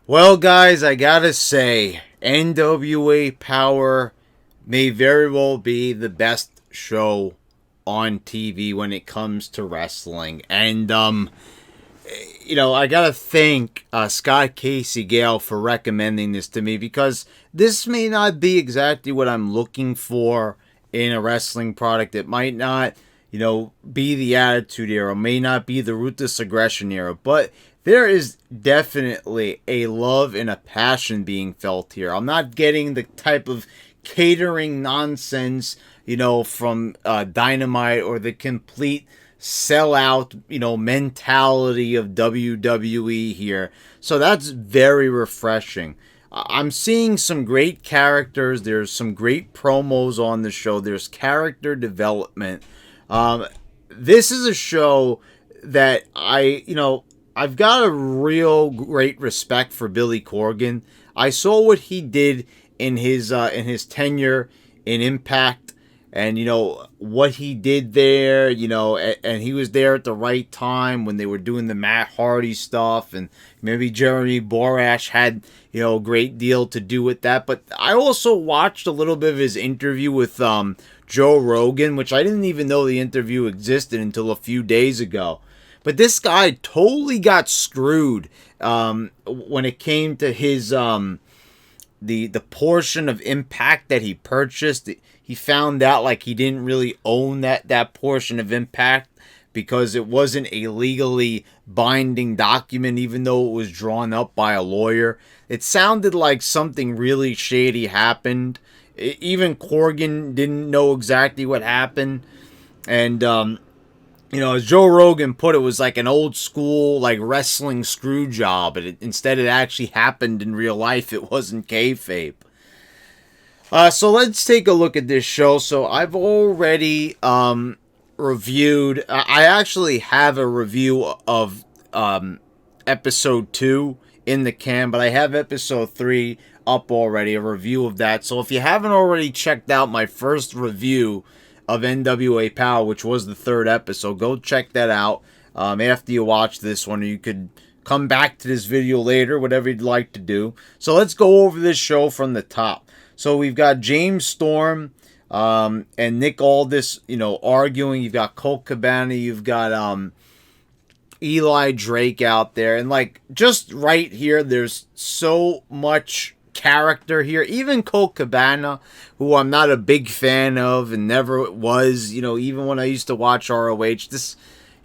Well, guys, I gotta say, NWA Powerrr may very well be the best show on TV when it comes to wrestling. And, I gotta thank Scott Casey Gale for recommending this to me because this may not be exactly what I'm looking for in a wrestling product. It might not, be the Attitude Era, may not be the Ruthless Aggression Era, but there is definitely a love and a passion being felt here. I'm not getting the type of catering nonsense, from Dynamite or the complete sellout, mentality of WWE here. So that's very refreshing. I'm seeing some great characters. There's some great promos on the show. There's character development. This is a show that I've got a real great respect for Billy Corgan. I saw what he did in his tenure in Impact, and what he did there. And he was there at the right time when they were doing the Matt Hardy stuff, and maybe Jeremy Borash had a great deal to do with that. But I also watched a little bit of his interview with Joe Rogan, which I didn't even know the interview existed until a few days ago. But this guy totally got screwed when it came to his the portion of Impact that he purchased. He found out like he didn't really own that portion of Impact because it wasn't a legally binding document, even though it was drawn up by a lawyer. It sounded like something really shady happened. Even Corgan didn't know exactly what happened. And as Joe Rogan put it, was like an old school like wrestling screw job, and instead it actually happened in real life. It wasn't kayfabe. So let's take a look at this show. So I've already reviewed. I actually have a review of episode 2 in the can, but I have episode 3 up already, a review of that. So if you haven't already checked out my first review of NWA Powerrr, which was the 3rd episode, go check that out after you watch this one, or you could come back to this video later, whatever you'd like to do. So let's go over this show from the top. So we've got James Storm and Nick Aldis, arguing. You've got Colt Cabana, you've got Eli Drake out there, and like just right here, there's so much character here. Even Colt Cabana, who I'm not a big fan of and never was, even when I used to watch ROH, this,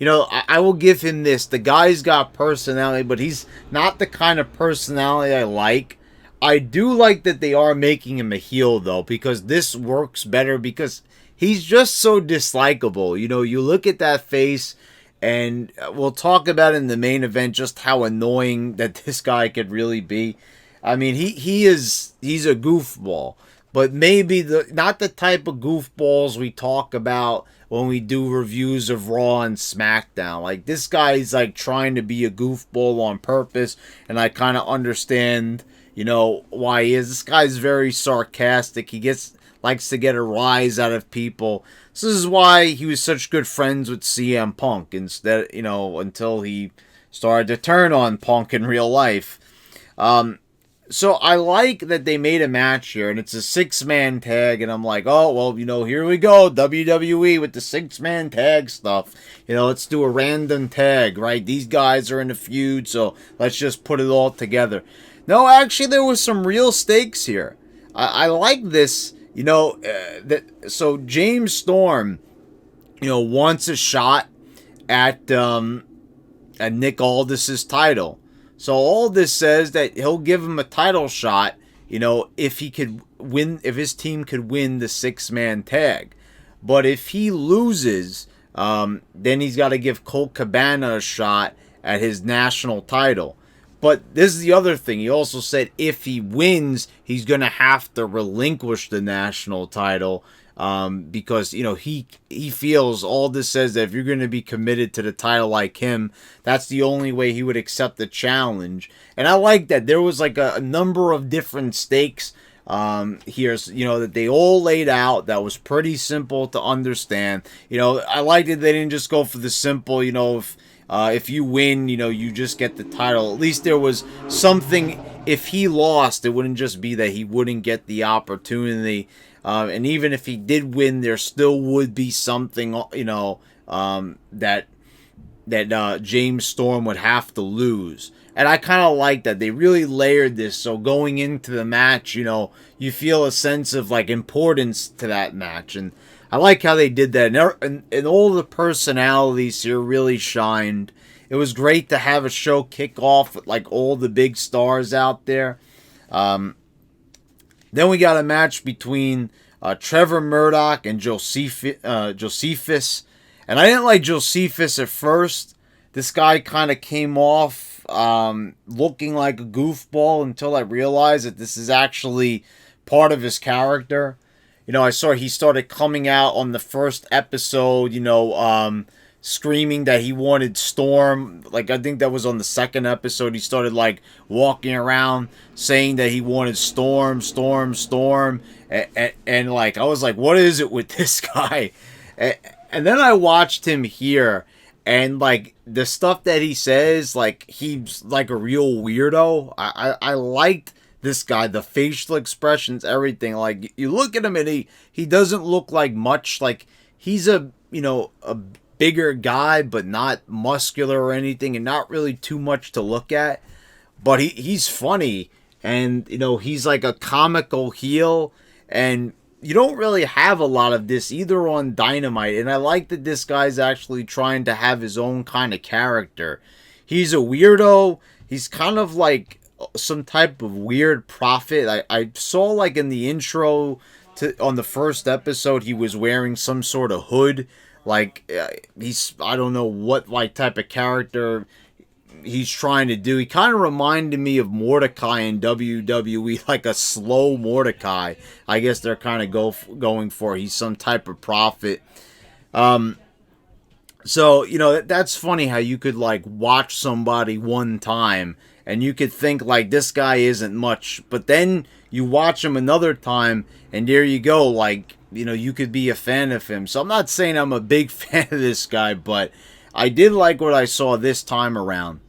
I will give him this. The guy's got personality, but he's not the kind of personality I like. I do like that they are making him a heel, though, because this works better because he's just so dislikable. You look at that face, and we'll talk about in the main event just how annoying that this guy could really be. I mean, he's a goofball, but maybe not the type of goofballs we talk about when we do reviews of Raw and SmackDown. Like, this guy's like trying to be a goofball on purpose, and I kind of understand, why he is. This guy's very sarcastic. He likes to get a rise out of people. This is why he was such good friends with CM Punk until he started to turn on Punk in real life. So I like that they made a match here, and it's a 6-man tag, and I'm like, oh, well, here we go, WWE with the 6-man tag stuff. Let's do a random tag, right? These guys are in a feud, so let's just put it all together. No, actually, there was some real stakes here. I like this, so James Storm, wants a shot at Nick Aldis's title. So all this says that he'll give him a title shot, if he could win, if his team could win the 6-man tag. But if he loses, then he's got to give Colt Cabana a shot at his national title. But this is the other thing. He also said if he wins, he's going to have to relinquish the national title. Because he feels, all this says that if you're going to be committed to the title like him, that's the only way he would accept the challenge. And I like that there was like a number of different stakes here, that they all laid out. That was pretty simple to understand. I liked it they didn't just go for the simple, if you win, you just get the title. At least there was something if he lost, it wouldn't just be that he wouldn't get the opportunity. And even if he did win, there still would be something, that James Storm would have to lose. And I kind of like that. They really layered this. So going into the match, you feel a sense of like importance to that match. And I like how they did that. And all the personalities here really shined. It was great to have a show kick off with like all the big stars out there. Then we got a match between Trevor Murdoch and Josephus. And I didn't like Josephus at first. This guy kind of came off looking like a goofball until I realized that this is actually part of his character. I saw he started coming out on the first episode, screaming that he wanted Storm. Like, I think that was on the second episode. He started, like, walking around saying that he wanted Storm. And like, I was like, what is it with this guy? And then I watched him here, and like the stuff that he says, like he's like a real weirdo. I liked this guy, the facial expressions, everything. Like you look at him and he doesn't look like much. Like he's a bigger guy, but not muscular or anything, and not really too much to look at. But he's funny, and he's like a comical heel, and you don't really have a lot of this either on Dynamite, and I like that this guy's actually trying to have his own kind of character. He's a weirdo. He's kind of like some type of weird prophet. I saw like in the intro on the first episode, he was wearing some sort of hood. Like I don't know what like type of character he's trying to do. He kind of reminded me of Mordecai in WWE, like a slow Mordecai. I guess they're kind of going for. He's some type of prophet. So that's funny how you could like watch somebody one time and you could think like this guy isn't much, but then you watch him another time and there you go, like you could be a fan of him. So I'm not saying I'm a big fan of this guy, but I did like what I saw this time around.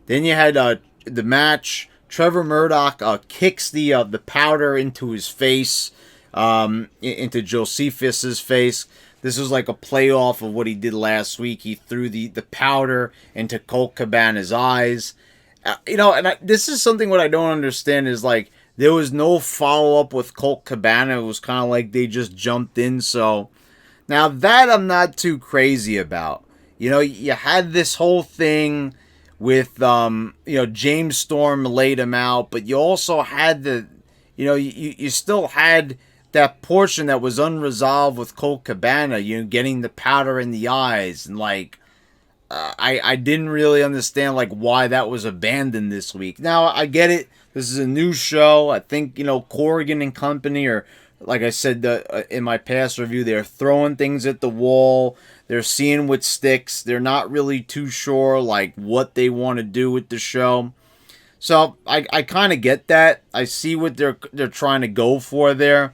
Then you had the match. Trevor Murdoch kicks the powder into his face, into Josephus's face. This was like a playoff of what he did last week. He threw the powder into Colt Cabana's eyes. This is something what I don't understand is like there was no follow up with Colt Cabana. It was kind of like they just jumped in. So now that I'm not too crazy about. You had this whole thing with James Storm laid him out, but you also had you still had that portion that was unresolved with Colt Cabana, getting the powder in the eyes, and like I didn't really understand like why that was abandoned this week. Now I get it, this is a new show. I think Corrigan and company, or like I said in my past review, they're throwing things at the wall. They're seeing with sticks. They're not really too sure like what they want to do with the show. So I kind of get that. I see what they're trying to go for there.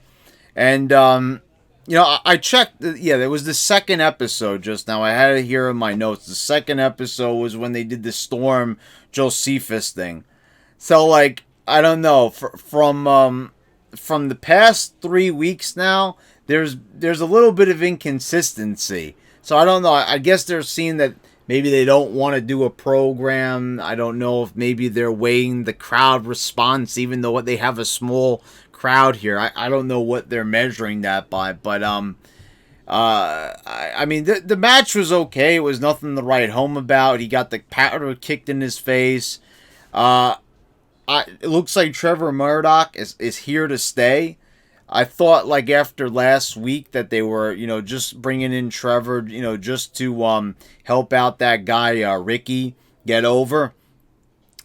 And I checked. There was the second episode just now. I had it here in my notes. The second episode was when they did the Storm Josephus thing. So like I don't know, from the past 3 weeks now, there's a little bit of inconsistency. So I don't know. I guess they're seeing that maybe they don't want to do a program. I don't know if maybe they're weighing the crowd response, even though they have a small crowd here. I don't know what they're measuring that by. But I mean the match was okay. It was nothing to write home about. He got the powder kicked in his face. It looks like Trevor Murdoch is here to stay. I thought like after last week that they were, just bringing in Trevor, just to help out that guy Ricky get over.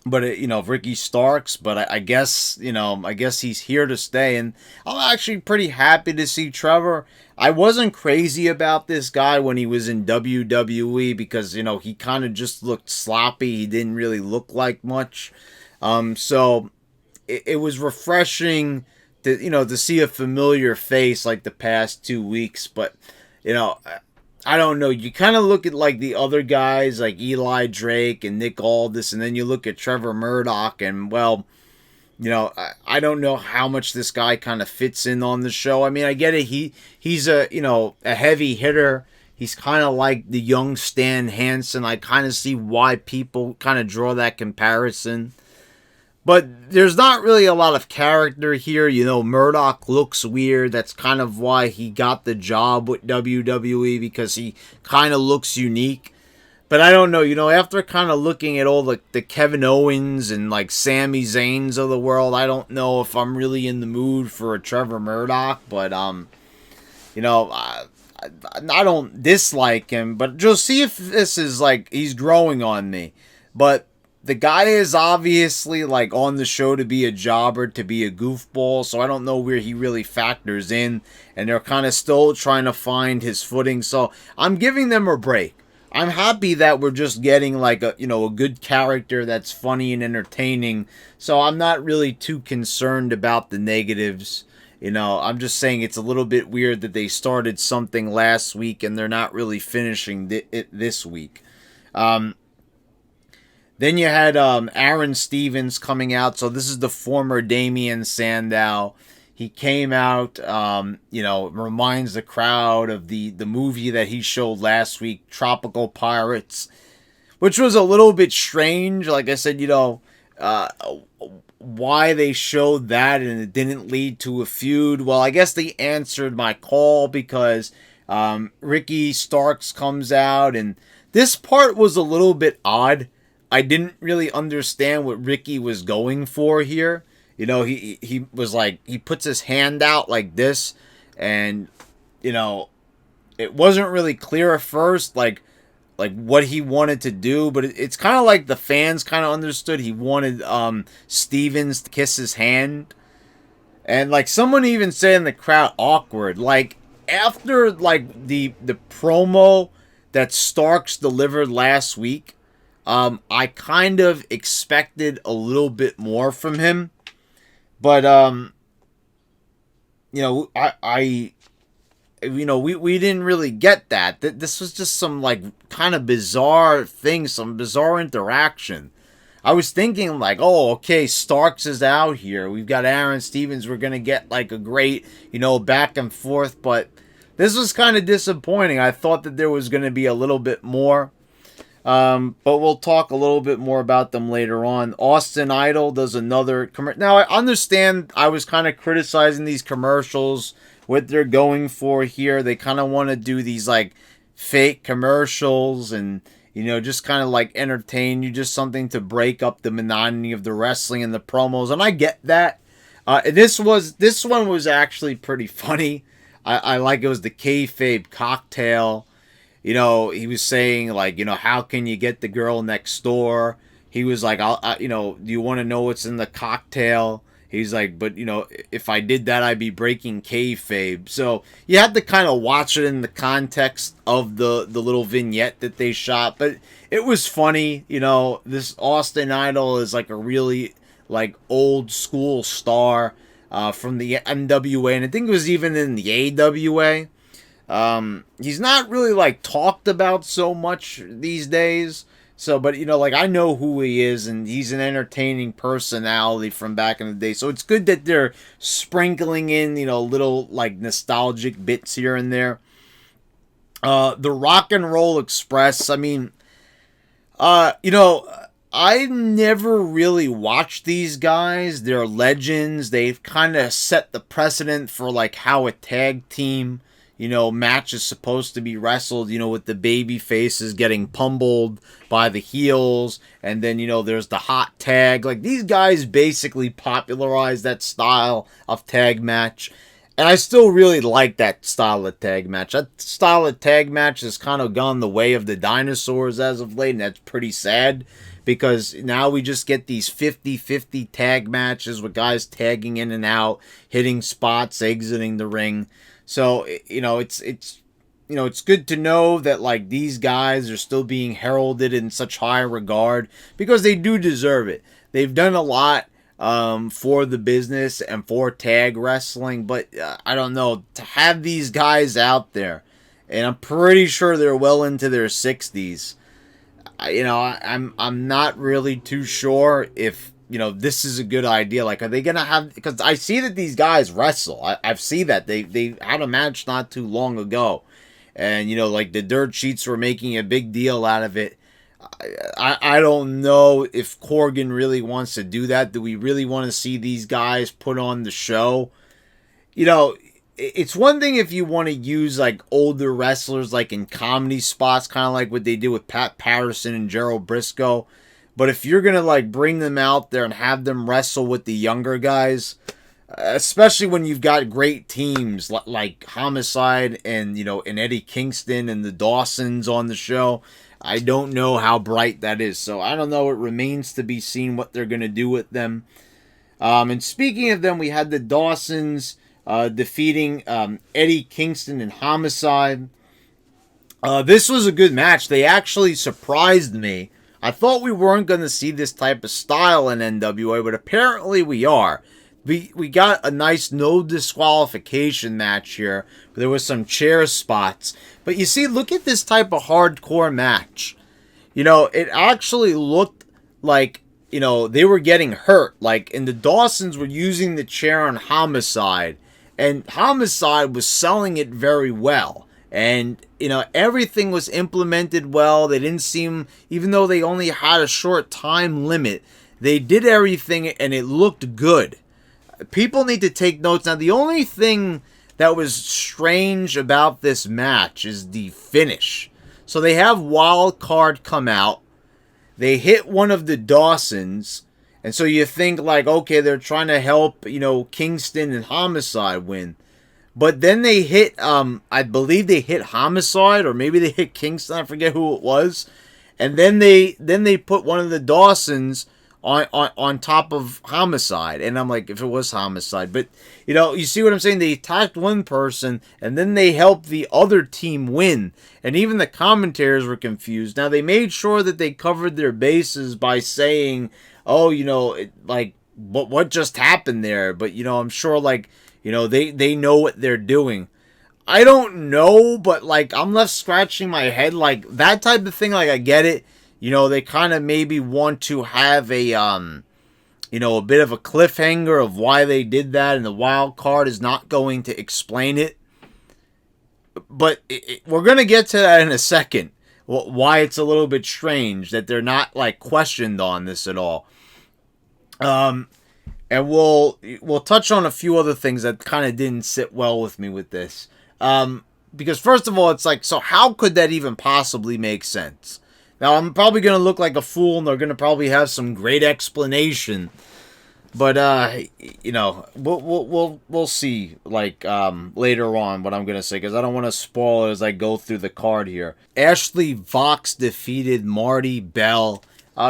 But Ricky Starks. But I guess he's here to stay, and I'm actually pretty happy to see Trevor. I wasn't crazy about this guy when he was in WWE because he kind of just looked sloppy. He didn't really look like much. So it was refreshing to see a familiar face like the past 2 weeks. But I don't know. You kind of look at like the other guys like Eli Drake and Nick Aldis, and then you look at Trevor Murdoch, and well, I don't know how much this guy kind of fits in on the show. I mean, I get it. He's a heavy hitter. He's kind of like the young Stan Hansen. I kind of see why people kind of draw that comparison. But there's not really a lot of character here. Murdoch looks weird. That's kind of why he got the job with WWE, because he kind of looks unique. But I don't know, after kind of looking at all the Kevin Owens and like Sami Zayns of the world, I don't know if I'm really in the mood for a Trevor Murdoch. But I don't dislike him, but just see if this is like he's growing on me. But the guy is obviously like on the show to be a jobber, to be a goofball, so I don't know where he really factors in, and they're kind of still trying to find his footing. So I'm giving them a break. I'm happy that we're just getting like a good character that's funny and entertaining. So I'm not really too concerned about the negatives. I'm just saying it's a little bit weird that they started something last week and they're not really finishing it this week. Then you had Aaron Stevens coming out. So this is the former Damian Sandow. He came out, reminds the crowd of the movie that he showed last week, Tropical Pirates, which was a little bit strange. Like I said, why they showed that and it didn't lead to a feud. Well, I guess they answered my call because Ricky Starks comes out, and this part was a little bit odd. I didn't really understand what Ricky was going for here. He was like, he puts his hand out like this, and, it wasn't really clear at first, like what he wanted to do, but it's kind of like the fans kind of understood he wanted Stevens to kiss his hand. And like someone even said in the crowd, awkward. Like after like the promo that Starks delivered last week, I kind of expected a little bit more from him. But we didn't really get that. This was just some like kind of bizarre thing, some bizarre interaction. I was thinking like, oh, okay, Starks is out here. We've got Aaron Stevens. We're gonna get like a great, back and forth. But this was kind of disappointing. I thought that there was gonna be a little bit more. But we'll talk a little bit more about them later on. Austin Idol does another commercial. Now, I understand I was kind of criticizing these commercials, what they're going for here. They kind of want to do these, like, fake commercials and, just kind of, like, entertain you. Just something to break up the monotony of the wrestling and the promos. And I get that. This one was actually pretty funny. I like it was the kayfabe cocktail. He was saying, like, how can you get the girl next door? He was like, do you want to know what's in the cocktail? He's like, but, if I did that, I'd be breaking kayfabe. So you have to kind of watch it in the context of the little vignette that they shot. But it was funny. This Austin Idol is like a really, like, old school star from the NWA. And I think it was even in the AWA. He's not really like talked about so much these days. So, but I know who he is, and he's an entertaining personality from back in the day. So it's good that they're sprinkling in, little like nostalgic bits here and there. The Rock and Roll Express. I mean, I never really watched these guys. They're legends. They've kind of set the precedent for like how a tag team match is supposed to be wrestled, with the baby faces getting pummeled by the heels, and then, there's the hot tag. Like, these guys basically popularized that style of tag match, and I still really like that style of tag match. That style of tag match has kind of gone the way of the dinosaurs as of late, and that's pretty sad, because now we just get these 50-50 tag matches with guys tagging in and out, hitting spots, exiting the ring. So, it's good to know that, like, these guys are still being heralded in such high regard, because they do deserve it. They've done a lot for the business and for tag wrestling, but I don't know, to have these guys out there, and I'm pretty sure they're well into their 60s. I'm not really too sure if this is a good idea. Like, are they gonna have? Because I see that these guys wrestle. I've seen that they had a match not too long ago, and like the dirt sheets were making a big deal out of it. I don't know if Corgan really wants to do that. Do we really want to see these guys put on the show? It's one thing if you want to use like older wrestlers like in comedy spots, kind of like what they did with Pat Patterson and Gerald Briscoe. But if you're gonna like bring them out there and have them wrestle with the younger guys, especially when you've got great teams like Homicide and and Eddie Kingston and the Dawsons on the show, I don't know how bright that is. So I don't know. It remains to be seen what they're gonna do with them. And speaking of them, we had the Dawsons defeating Eddie Kingston and Homicide. This was a good match. They actually surprised me. I thought we weren't going to see this type of style in NWA, but apparently we are. We got a nice no disqualification match here. There was some chair spots. But you see, look at this type of hardcore match. It actually looked like, they were getting hurt. Like, and the Dawsons were using the chair on Homicide. And Homicide was selling it very well. And, everything was implemented well. They didn't seem, even though they only had a short time limit, they did everything and it looked good. People need to take notes. Now, the only thing that was strange about this match is the finish. So they have Wild Card come out. They hit one of the Dawsons. And so you think like, okay, they're trying to help, Kingston and Homicide win. But then they hit, I believe they hit Homicide, or maybe they hit Kingston. I forget who it was. And then they put one of the Dawsons on top of Homicide. And I'm like, if it was Homicide. But, you see what I'm saying? They attacked one person, and then they helped the other team win. And even the commentators were confused. Now, they made sure that they covered their bases by saying, oh, what just happened there? But, I'm sure, they know what they're doing. I don't know, but, I'm left scratching my head. That type of thing, I get it. They kind of maybe want to have a bit of a cliffhanger of why they did that, and the wild card is not going to explain it. But we're going to get to that in a second. Why it's a little bit strange that they're not, questioned on this at all. And we'll touch on a few other things that kind of didn't sit well with me with this. Because first of all, it's so how could that even possibly make sense? Now, I'm probably going to look like a fool, and they're going to probably have some great explanation. But, we'll see, later on what I'm going to say, because I don't want to spoil it as I go through the card here. Ashley Vox defeated Marty Bell.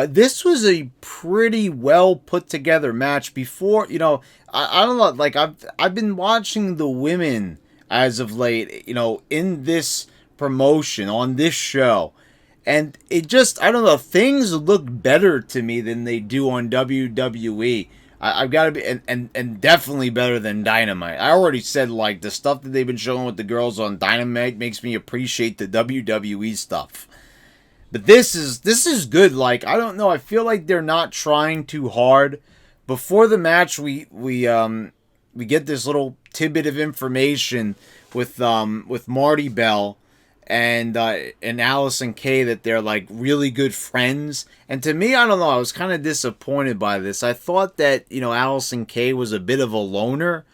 This was a pretty well put together match. Before, I don't know, I've been watching the women as of late, in this promotion, on this show. And it just, I don't know, things look better to me than they do on WWE. I've got to be, and definitely better than Dynamite. I already said, the stuff that they've been showing with the girls on Dynamite makes me appreciate the WWE stuff. But this is good. I don't know, I feel like they're not trying too hard. Before the match, we get this little tidbit of information with Marty Bell and Allison Kay, that they're really good friends. And to me, I don't know, I was kind of disappointed by this. I thought that Allison Kay was a bit of a loner,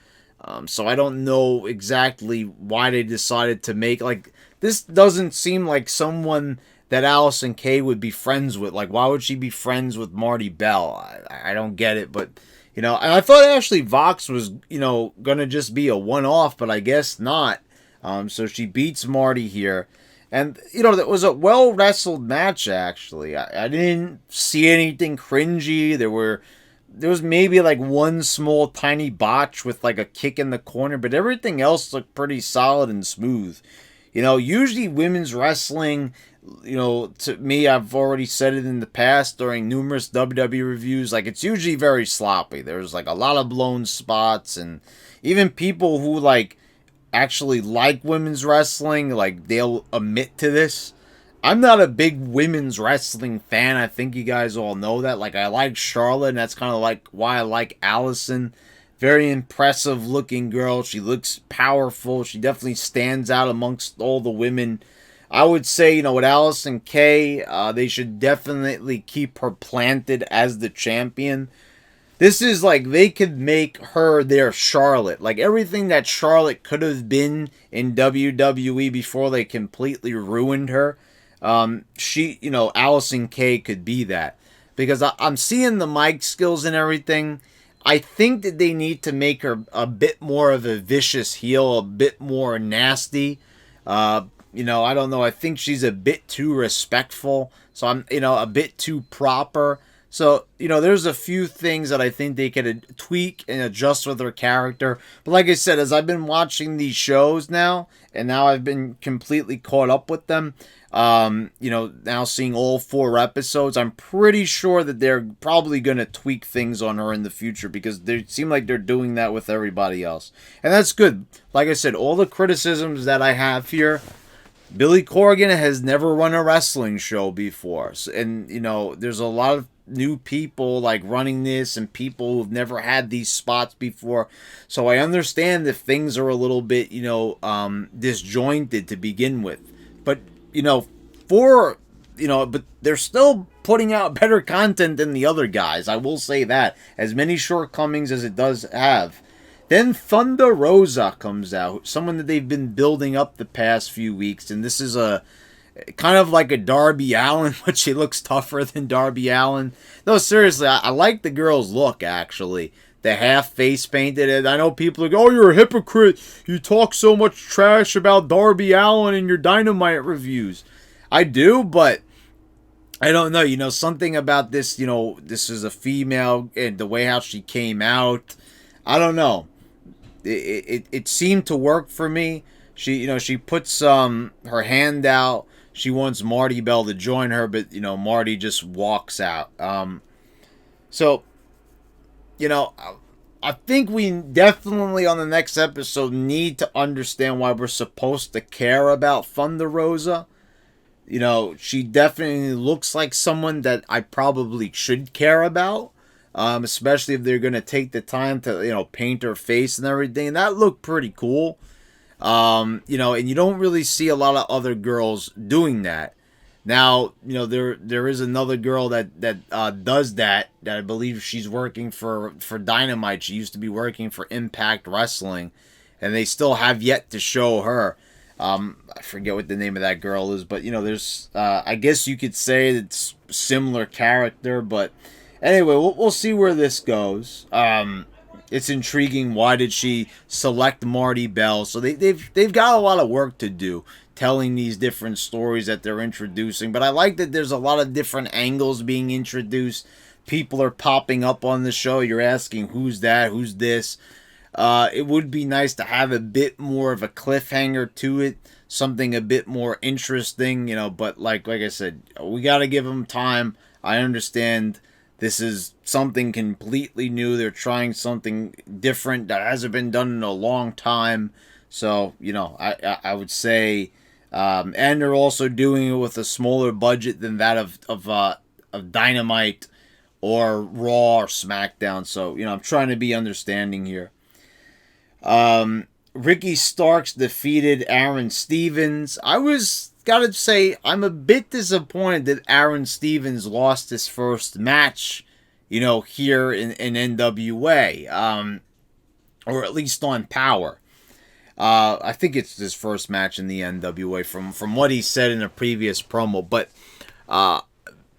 so I don't know exactly why they decided to make this. Doesn't seem like someone that Allison Kay would be friends with. Why would she be friends with Marty Bell? I don't get it. But and I thought Ashley Vox was gonna just be a one-off, but I guess not. So she beats Marty here. And, that was a well-wrestled match, actually. I didn't see anything cringy. There was maybe, one small, tiny botch with, a kick in the corner. But everything else looked pretty solid and smooth. Usually women's wrestling, to me, I've already said it in the past during numerous WWE reviews, it's usually very sloppy. There's, a lot of blown spots. And even people who, actually like women's wrestling, they'll admit to this. I'm not a big women's wrestling fan. I think you guys all know that. Like, I like Charlotte, and that's kind of like why I like Allison. Very impressive looking girl. She looks powerful. She definitely stands out amongst all the women. I would say, with Allison Kay, they should definitely keep her planted as the champion. This is like they could make her their Charlotte. Like everything that Charlotte could have been in WWE before they completely ruined her. Allison Kay could be that. Because I'm seeing the mic skills and everything. I think that they need to make her a bit more of a vicious heel, a bit more nasty. I don't know. I think she's a bit too respectful. So I'm, a bit too proper. So, there's a few things that I think they could tweak and adjust with her character. But like I said, as I've been watching these shows now, and now I've been completely caught up with them, now seeing all 4 episodes, I'm pretty sure that they're probably going to tweak things on her in the future because they seem like they're doing that with everybody else. And that's good. Like I said, all the criticisms that I have here, Billy Corgan has never run a wrestling show before. And, there's a lot of new people like running this and people who've never had these spots before. So I understand if things are a little bit, disjointed to begin with. But, but they're still putting out better content than the other guys. I will say that. As many shortcomings as it does have. Then Thunder Rosa comes out, someone that they've been building up the past few weeks, and this is a kind of like a Darby Allin, but she looks tougher than Darby Allin. No, seriously, I like the girl's look, actually. The half face painted, and I know people are like, oh, you're a hypocrite. You talk so much trash about Darby Allin in your Dynamite reviews. I do, but I don't know. Something about this, this is a female, and the way how she came out, I don't know. It seemed to work for me. She puts her hand out. She wants Marty Bell to join her, but Marty just walks out. I think we definitely on the next episode need to understand why we're supposed to care about Thunder Rosa. She definitely looks like someone that I probably should care about. Especially if they're going to take the time to, paint her face and everything. And that looked pretty cool. And you don't really see a lot of other girls doing that. Now, there is another girl that does that I believe she's working for Dynamite. She used to be working for Impact Wrestling. And they still have yet to show her. I forget what the name of that girl is. But, there's, I guess you could say it's similar character, but anyway, we'll see where this goes. It's intriguing. Why did she select Marty Bell? So they've got a lot of work to do, telling these different stories that they're introducing. But I like that there's a lot of different angles being introduced. People are popping up on the show. You're asking, who's that? Who's this? It would be nice to have a bit more of a cliffhanger to it. Something a bit more interesting, But like I said, we got to give them time. I understand. This is something completely new. They're trying something different that hasn't been done in a long time. So, I would say, and they're also doing it with a smaller budget than that of Dynamite or Raw or SmackDown. So, I'm trying to be understanding here. Ricky Starks defeated Aaron Stevens. Gotta say, I'm a bit disappointed that Aaron Stevens lost his first match, here in NWA, or at least on Powerrr. I think it's his first match in the NWA from what he said in a previous promo. But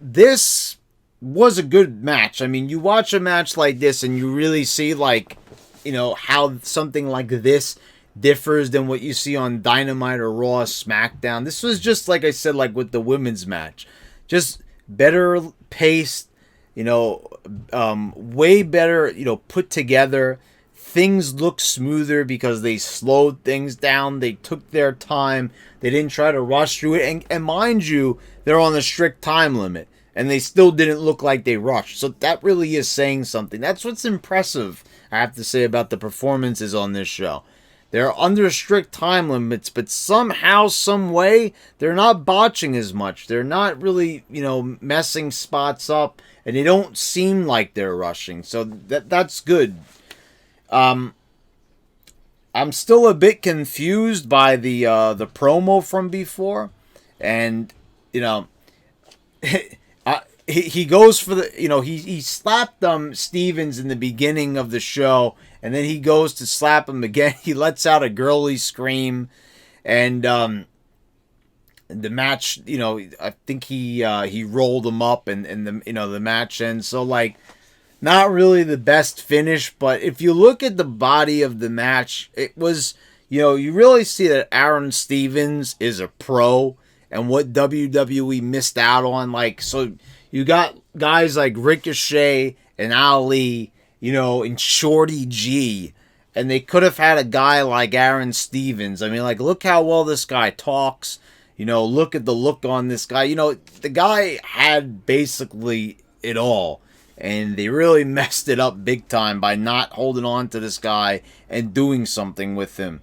this was a good match. I mean, you watch a match like this and you really see, how something like this differs than what you see on Dynamite or Raw, SmackDown. This was just, like I said, like with the women's match. Just better paced, way better, put together. Things look smoother because they slowed things down. They took their time. They didn't try to rush through it. And mind you, they're on a strict time limit. And they still didn't look like they rushed. So that really is saying something. That's what's impressive, I have to say, about the performances on this show. They're under strict time limits, but somehow, some way, they're not botching as much. They're not really, messing spots up, and they don't seem like they're rushing. So that's good. I'm still a bit confused by the promo from before, and he goes for the he slapped Stevens in the beginning of the show, and then he goes to slap him again. He lets out a girly scream, and the match, I think he rolled him up, and the match ends. So like, not really the best finish, but if you look at the body of the match, it was, you really see that Aaron Stevens is a pro, and what WWE missed out on. Like, so you got guys like Ricochet and Ali, and Shorty G, and they could have had a guy like Aaron Stevens. I mean, like, look how well this guy talks. Look at the look on this guy. The guy had basically it all. And they really messed it up big time by not holding on to this guy and doing something with him.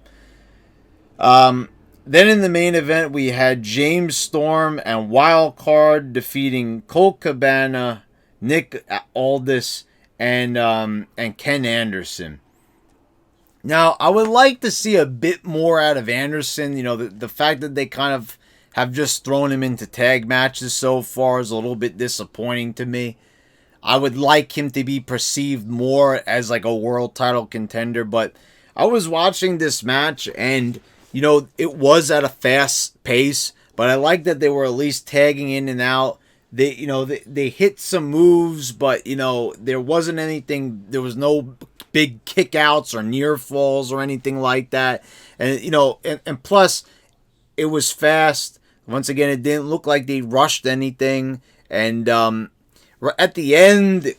Then in the main event, we had James Storm and Wildcard defeating Colt Cabana, Nick Aldis, and Ken Anderson. Now, I would like to see a bit more out of Anderson. The fact that they kind of have just thrown him into tag matches so far is a little bit disappointing to me. I would like him to be perceived more as like a world title contender, but I was watching this match and, it was at a fast pace, but I like that they were at least tagging in and out. They hit some moves, but, there wasn't anything, there was no big kickouts or near falls or anything like that. And, and plus, it was fast. Once again, it didn't look like they rushed anything. And, at the end,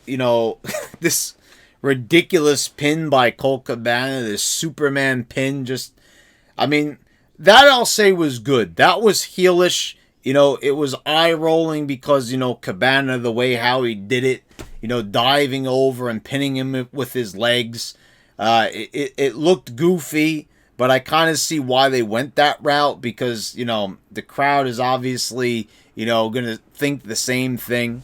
this ridiculous pin by Colt Cabana, this Superman pin, that I'll say was good. That was heelish. It was eye-rolling because, Cabana, the way how he did it, diving over and pinning him with his legs. It looked goofy, but I kind of see why they went that route because, the crowd is obviously, going to think the same thing.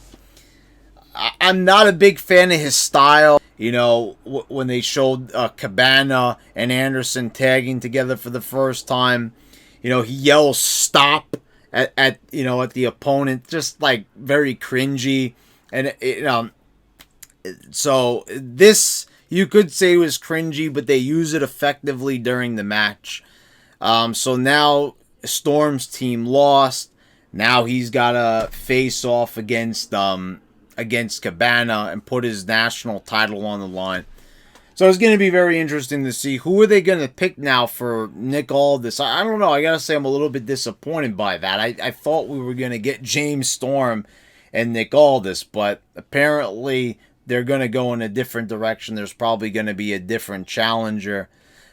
I'm not a big fan of his style. When they showed Cabana and Anderson tagging together for the first time, he yells "stop" at the opponent, just like very cringy. And so this you could say was cringy, but they use it effectively during the match. So now Storm's team lost. Now he's got to face off against Cabana and put his national title on the line. So it's going to be very interesting to see who are they going to pick now for Nick Aldis. I don't know. I got to say I'm a little bit disappointed by that. I thought we were going to get James Storm and Nick Aldis, but apparently they're going to go in a different direction. There's probably going to be a different challenger.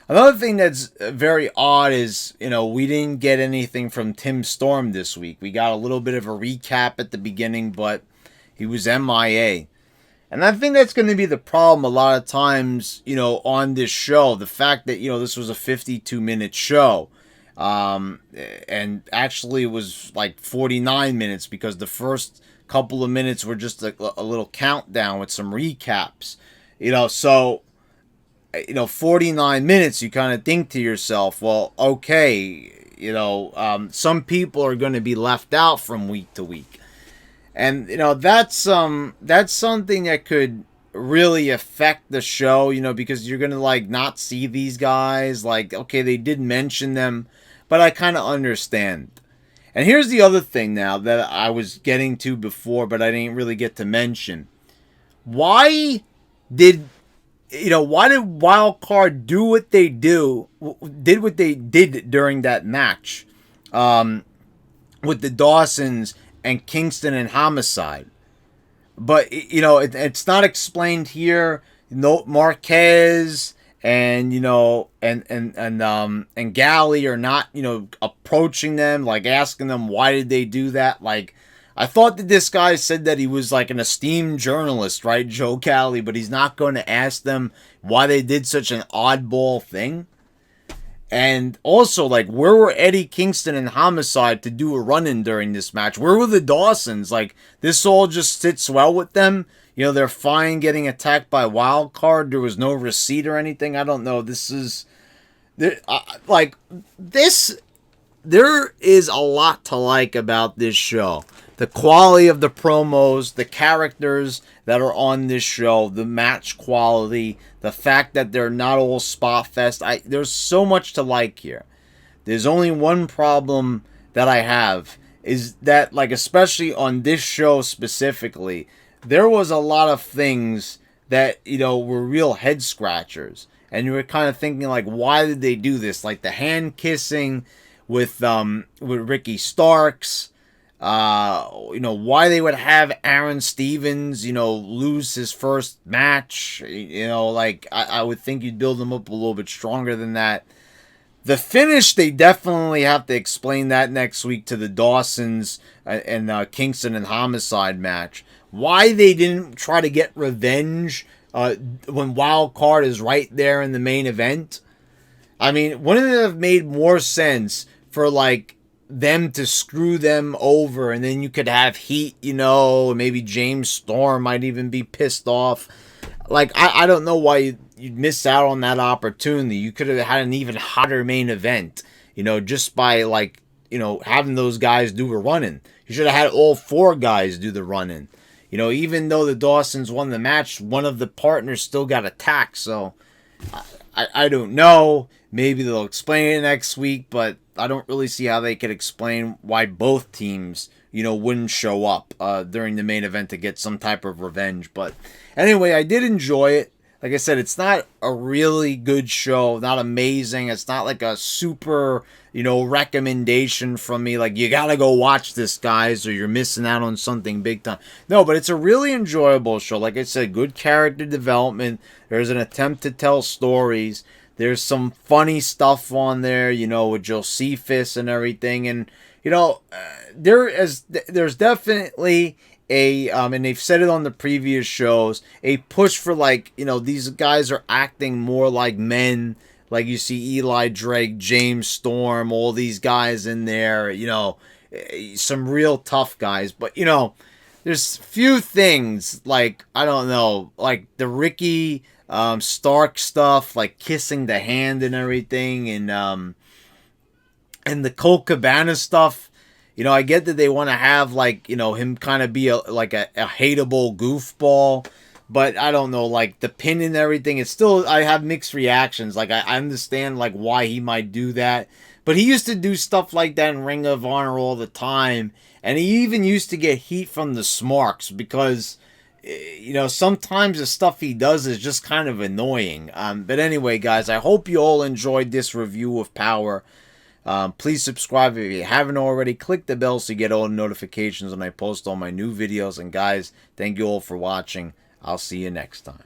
Another thing that's very odd is, we didn't get anything from Tim Storm this week. We got a little bit of a recap at the beginning, but he was MIA. And I think that's going to be the problem a lot of times, on this show. The fact that, this was a 52-minute show. And actually it was like 49 minutes because the first couple of minutes were just a little countdown with some recaps. 49 minutes, you kind of think to yourself, well, okay, some people are going to be left out from week to week. And, that's something that could really affect the show, because you're going to, not see these guys. Okay, they did mention them, but I kind of understand. And here's the other thing now that I was getting to before, but I didn't really get to mention. Why did Wildcard do what they did during that match with the Dawsons and Kingston and Homicide? But it's not explained here. Marquez and and Galley are not approaching them, asking them why did they do that. I thought that this guy said that he was an esteemed journalist, right, Joe Galley, but he's not going to ask them why they did such an oddball thing. And also, like, where were Eddie Kingston and Homicide to do a run-in during this match? Where were the Dawsons? Like, this all just sits well with them. You know, they're fine getting attacked by Wild Card. There was no receipt or anything. I don't know. This is... like, this... There is a lot to like about this show. The quality of the promos, the characters that are on this show, the match quality, the fact that they're not all spot fest. There's so much to like here. There's only one problem that I have, is that, like, especially on this show specifically, there was a lot of things that, you know, were real head scratchers. And you were kind of thinking, like, why did they do this? Like the hand kissing with Ricky Starks. You know, why they would have Aaron Stevens, you know, lose his first match. You know, like, I would think you'd build him up a little bit stronger than that. The finish, they definitely have to explain that next week to the Dawsons and Kingston and Homicide match. Why they didn't try to get revenge when Wild Card is right there in the main event. I mean, wouldn't it have made more sense for, like, them to screw them over, and then you could have heat, you know, maybe James Storm might even be pissed off. Like, I don't know why you'd miss out on that opportunity. You could have had an even hotter main event, you know, just by, like, you know, having those guys do a run-in. You should have had all 4 guys do the run-in. You know, even though the Dawsons won the match, one of the partners still got attacked, so I don't know. Maybe they'll explain it next week, but I don't really see how they could explain why both teams, you know, wouldn't show up during the main event to get some type of revenge. But anyway, I did enjoy it. Like I said, it's not a really good show, not amazing. It's not like a super, you know, recommendation from me. Like, you gotta go watch this, guys, or you're missing out on something big time. No, but it's a really enjoyable show. Like I said, good character development. There's an attempt to tell stories. There's some funny stuff on there, you know, with Josephus and everything. And, you know, there's definitely and they've said it on the previous shows, a push for, like, you know, these guys are acting more like men. Like, you see Eli Drake, James Storm, all these guys in there, you know, some real tough guys. But, you know, there's few things, like, I don't know, like the Ricky Stark stuff, like kissing the hand and everything, and the Colt Cabana stuff. You know, I get that they want to have, like, you know, him kind of be a hateable goofball, but I don't know, like, the pin and everything, it's still, I have mixed reactions. Like, I understand, like, why he might do that, but he used to do stuff like that in Ring of Honor all the time, and he even used to get heat from the Smarks, because, you know, sometimes the stuff he does is just kind of annoying. But anyway, guys, I hope you all enjoyed this review of Powerrr. Please subscribe if you haven't already. Click the bell so you get all the notifications when I post all my new videos. And guys, thank you all for watching. I'll see you next time.